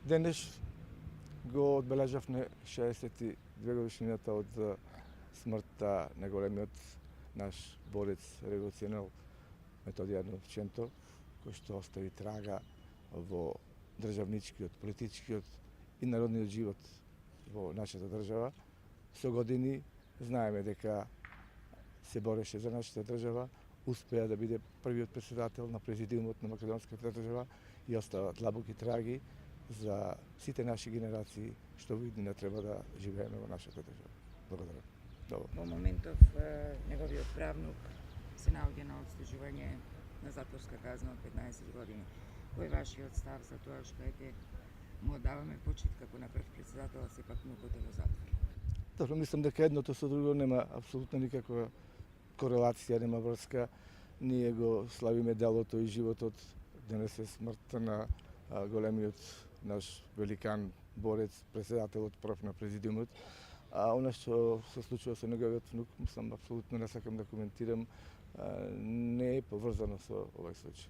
Денес го одбележавме 62 годишнината од смртта на големиот наш борец револуционер Методијан Овчентов, кој што остави трага во државничкиот, политичкиот и народниот живот во нашата држава. Со години знаеме дека се бореше за нашата држава, успеа да биде првиот председател на президиумот на македонската држава и остава длабоки траги за сите наши генерации што во иднина треба да живееме во нашата држава. Благодарам. Во моментов неговиот правнук се наоѓа на одслужување на затворска казна од 15 години. Кој е вашиот став за тоа што му даваме почит како на прв председател, а сепак внукот е во затвор? Добро, мислам дека едното со друго нема апсолутно никаква корелација, нема врска. Ние го славиме делото и животот. Денес е смртта на големиот наш великан борец, председателот прв на президиумот. А она што се случува со неговиот внук, мислам, апсолутно не сакам да коментирам, не е поврзано со овој случај.